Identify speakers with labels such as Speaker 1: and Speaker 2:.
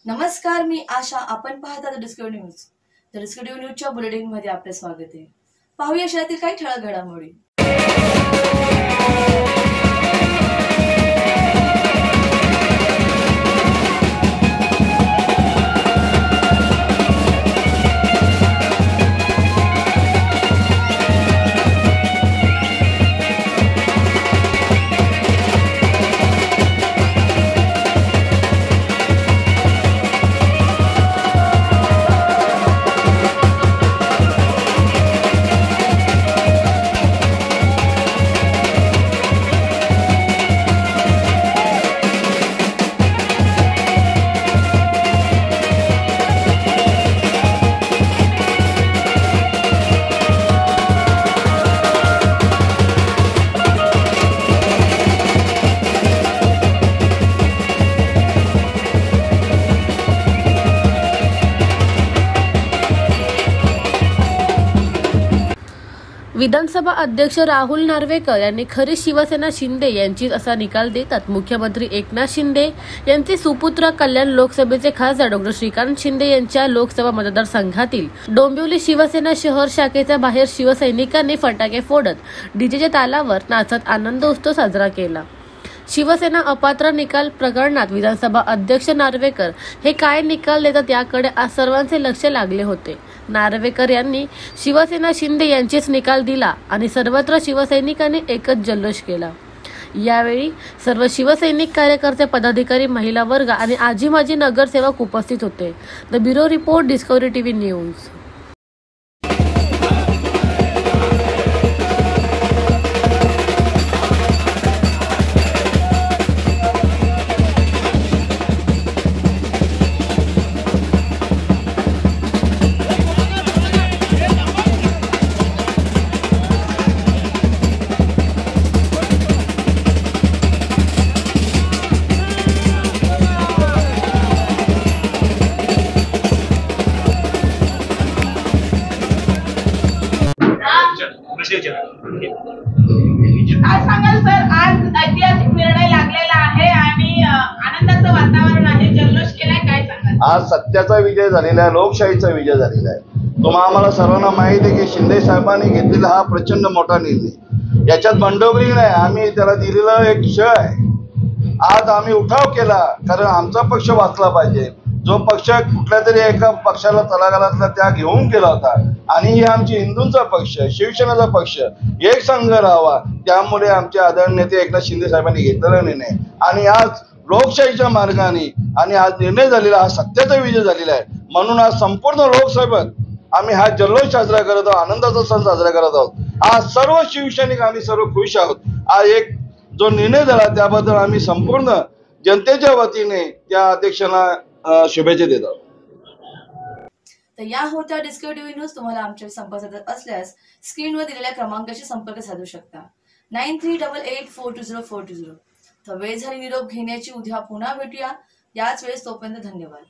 Speaker 1: नमस्कार, मी आशा. आपण पाहता डिस्कव्हरी न्यूज. तर डिस्कव्हरी न्यूजच्या बुलेटिन मध्ये आपले स्वागत आहे. पाहूया शहरातील काही ठळक घडामोडी.
Speaker 2: विधानसभा अध्यक्ष राहुल नार्वेकर यांनी खरी शिवसेना शिंदे यांचीच असा निकाल देतात मुख्यमंत्री एकनाथ शिंदे यांचे सुपुत्र कल्याण लोकसभेचे खासदार डॉ. श्रीकांत शिंदे यांच्या लोकसभा मतदारसंघातील डोंबिवली शिवसेना शहर शाखेच्या बाहेर शिवसैनिकांनी फटाके फोडत डीजेच्या तालावर नाचत आनंद उत्सव साजरा केला. शिवसेना अपात्र निकाल प्रकरणात विधानसभा अध्यक्ष नार्वेकर हे काय निकाल देतात याकडे आज सर्वांचे लक्ष लागले होते. नार्वेकर यांनी शिवसेना शिंदे यांचेच निकाल दिला आणि सर्वत्र शिवसैनिकांनी एकच जल्लोष केला. यावेळी सर्व शिवसैनिक कार्यकर्ते, पदाधिकारी, महिला वर्ग आणि आजी माजी नगरसेवक उपस्थित होते. The bureau report, discovery TV news.
Speaker 3: काय सांगाल सर, आज ऐतिहासिक निर्णय लागलेला आहे आणि आनंदाचं वातावरण आहे, जल्लोष केलाय, काय सांगाल?
Speaker 4: आज सत्याचा विजय झालेला आहे, लोकशाहीचा विजय झालेला आहे. आम्हाला सर्वांना माहिती आहे की शिंदे साहेबांनी घेतलेला हा प्रचंड मोठा निर्णय, याच्यात बंडोबरी नाही. आम्ही त्याला दिलेला एक क्षय आहे. आज आम्ही उठाव केला कारण आमचा पक्ष वाचला पाहिजे. जो पक्ष कुठल्या तरी एका पक्षाला तलागाला त्या घेऊन गेला होता आणि ही आमची हिंदूंचा पक्ष, शिवसेनेचा पक्ष एक संघ राहावा, त्यामुळे आमचे आदरणीय नेते एकनाथ शिंदे साहेबांनी घेतलेला निर्णय आणि आज लोकशाहीच्या मार्गाने आणि आज निर्णय झालेला हा सत्याचा विजय झालेला आहे. म्हणून आज संपूर्ण लोकसभेत आम्ही हा जल्लोष साजरा करत आहोत, आनंदाचा सण साजरा करत आहोत. आज सर्व शिवसैनिक आम्ही सर्व खुश आहोत. आज एक जो निर्णय झाला त्याबद्दल आम्ही संपूर्ण जनतेच्या वतीने त्या अध्यक्षांना शुभेच्छा देतात.
Speaker 1: तर या होत्या डिस्कव्हरी टीव्ही न्यूज. तुम्हाला आमच्या संपर्क साधत असल्यास स्क्रीनवर दिलेल्या क्रमांकाशी संपर्क साधू शकता. 9388420420. तर वेळ झाली निरोप घेण्याची. उद्या पुन्हा भेटूया याच वेळेस. तोपर्यंत धन्यवाद.